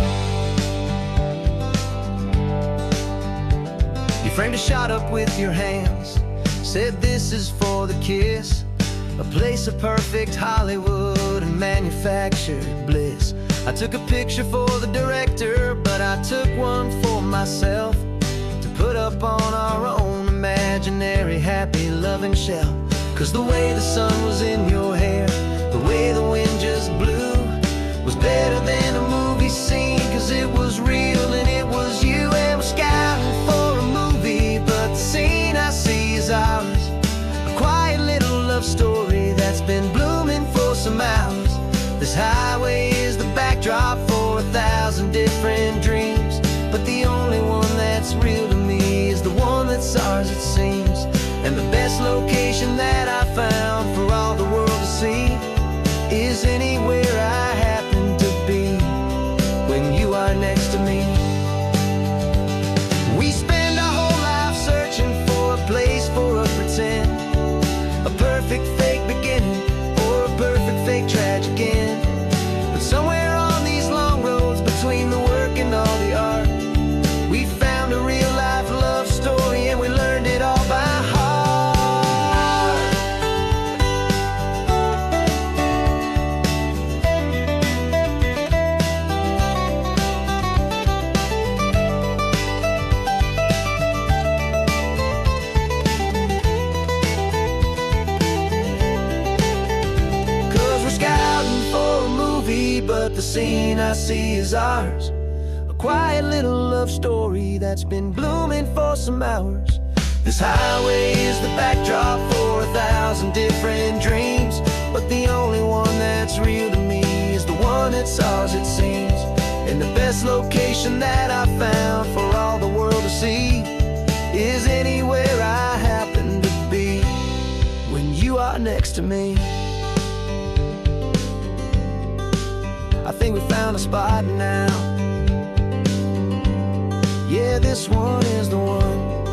Speaker 1: You framed a shot up with your hands, said this is for the kiss, a place of perfect Hollywood and manufactured bliss. I took a picture for the director, but I took one for myself to put up on our own imaginary happy loving shelf. Cause the way the sun was in your hair, the way the wind just blew, was better than a movie scene. Cause it was real and it was you. And we're scouting for a movie, but the scene I see is ours. A quiet little love story that's been blooming for some hours. This highway is the backdrop for 1,000 different dreams, but the only one that's real to me is the one that's ours, it seems. And the best location that I found for all the world to see is anywhere I happen to be when you are next to me. We spend our whole life searching for a place for a pretend, a perfect fake beginning or a perfect fake tragic end. But somewhere on these long roads between the work and all the art, we found a real life love story and we learned it all by heart. But the scene I see is ours. A quiet little love story that's been blooming for some hours. This highway is the backdrop for 1,000 different dreams, but the only one that's real to me is the one that's ours, it seems. And the best location that see is anywhere I happen to be when you are next to me. I think we found a spot now. Yeah, this one is the one.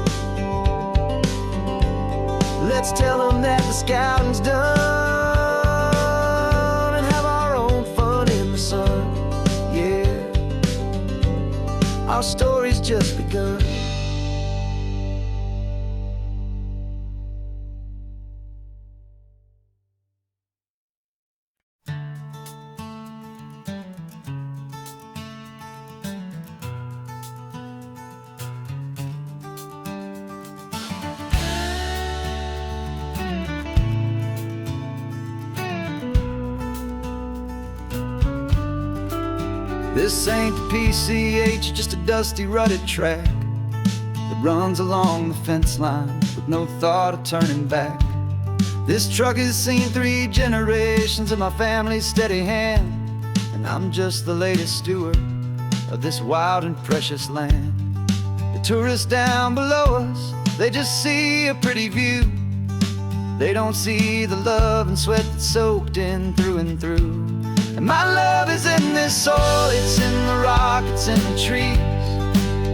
Speaker 1: Let's tell them that the scouting's done and have our own fun in the sun. Yeah, our story's just begun. This ain't the PCH, just a dusty, rutted track that runs along the fence line with no thought of turning back. This truck has seen 3 generations of my family's steady hand, and I'm just the latest steward of this wild and precious land. The tourists down below us, they just see a pretty view. They don't see the love and sweat that's soaked in through and through. And my love is in this soil, it's in the rock, it's in the trees.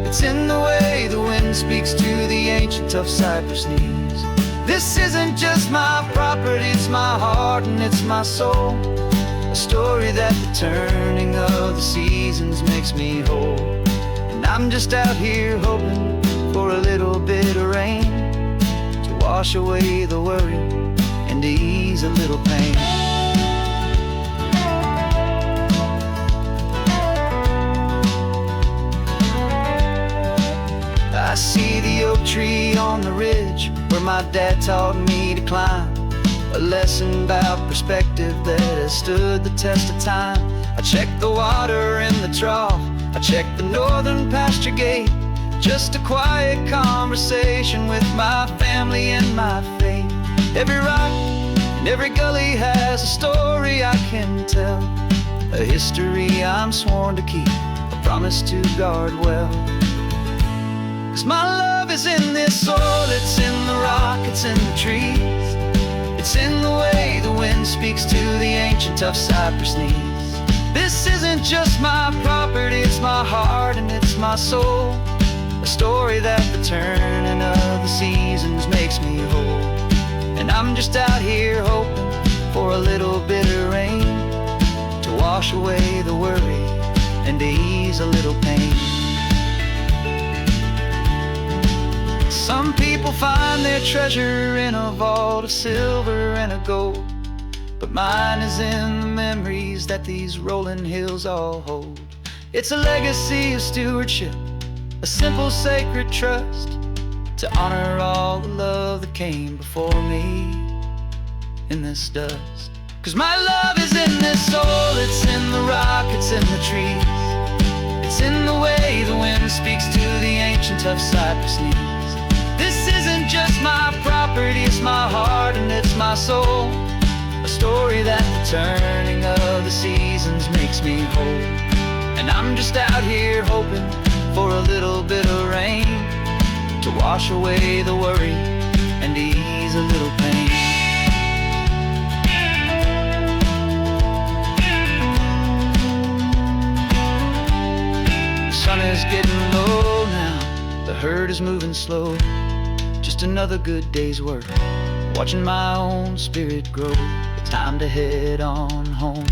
Speaker 1: It's in the way the wind speaks to the ancient tough cypress knees. This isn't just my property, it's my heart and it's my soul. A story that the turning of the seasons makes me whole. And I'm just out here hoping for a little bit of rain to wash away the worry and to ease a little pain. I see the oak tree on the ridge where my dad taught me to climb. A lesson about perspective that has stood the test of time. I check the water in the trough, I check the northern pasture gate. Just a quiet conversation with my family and my faith. Every rock and every gully has a story I can tell. A history I'm sworn to keep, a promise to guard well. 'Cause my love is in this soil, it's in the rock, it's in the trees. It's in the way the wind speaks to the ancient tough cypress knees. This isn't just my property, it's my heart and it's my soul. A story that the turning of the seasons makes me whole. And I'm just out here hoping for a little bit of rain to wash away the worry and to ease a little pain. Some people find their treasure in a vault of silver and of gold, but mine is in the memories that these rolling hills all hold. It's a legacy of stewardship, a simple sacred trust, to honor all the love that came before me in this dust. 'Cause my love is in this soil, it's in the rock, it's in the trees. It's in the way the wind speaks to the ancient tough cypress knees. This isn't just my property, it's my heart and it's my soul. A story that the turning of the seasons makes me whole. And I'm just out here hoping for a little bit of rain to wash away the worry and ease a little pain. The sun is getting low now, the herd is moving slow. Just another good day's work, watching my own spirit grow. Time to head on home.